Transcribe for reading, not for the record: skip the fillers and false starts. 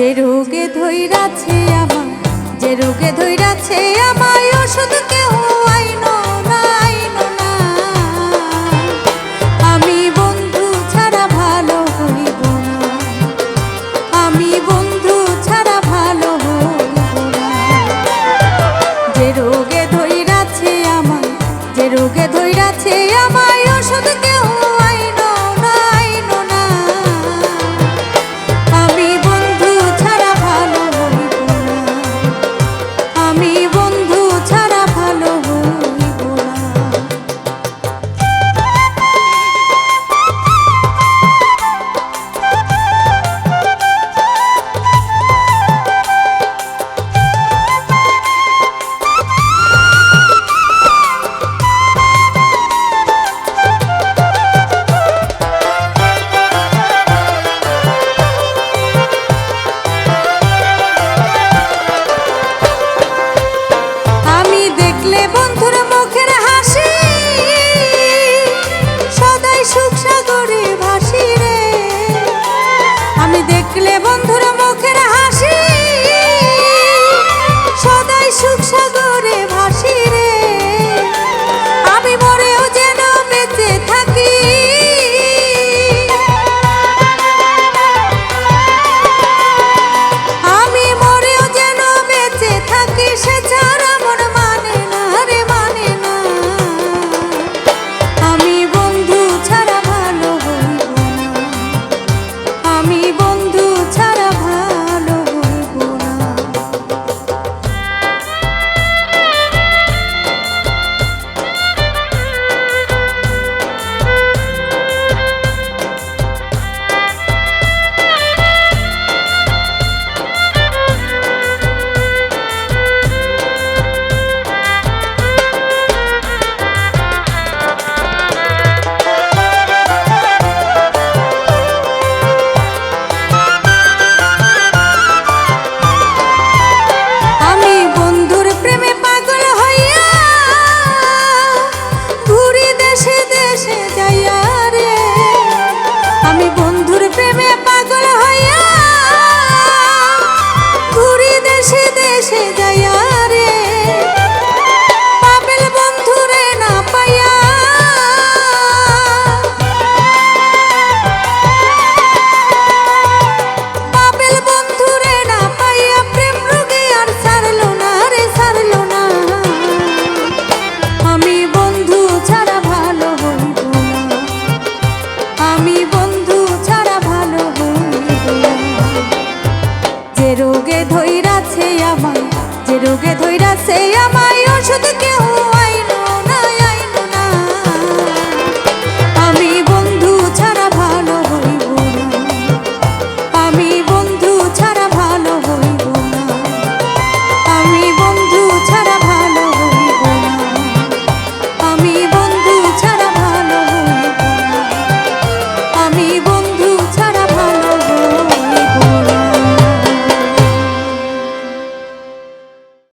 যে রোগে ধইরাছে আমায়, যে রোগে ধইরাছে আমায়, ওষুধ কেউ আইনো না, আইনো না। আমি বন্ধু ছাড়া ভালো হইব না, আমি বন্ধু ছাড়া ভালো হইব না। যে রোগে ধইরাছে আমায়, যে রোগে ধইরাছে আমায়, ওষুধ কেউ আইনো না, আইনো না। আমি বন্ধু ছাড়া ভালো হইব না, আমি বন্ধু ছাড়া ভালো হইব না। আমি দেখলে বন্ধুর মুখের হাসি, সদাই সুখ সাগরে ভাসি রে। আমি দেখলে বন্ধুর মুখের হাসি, সদাই সুখ সাগরে ভাসি রে। আমি মরেও যেন বেঁচে থাকি, আমি মরেও যেন বেঁচে থাকি, সে ছাড়া মন মানে না রে, মানে না। আমি বন্ধু ছাড়া ভালো হইব না, আমি বন্ধু ছাড়া ভালো হইব না। আমি বন্ধুর প্রেমে পাগল হইয়া ঘুরি দেশে দেশে যাইয়া রে। আমি বন্ধুর প্রেমে পাগল হইয়া ঘুরি দেশে দেশে যাইয়া রে। পাবেল বন্ধুরে না পাইয়া, পাবেল বন্ধুরে না পাইয়া, প্রেম রোগে আর ছাড়লো না রে, ছাড়লো না। আমি বন্ধু ছাড়া ভালো হইব না, আমি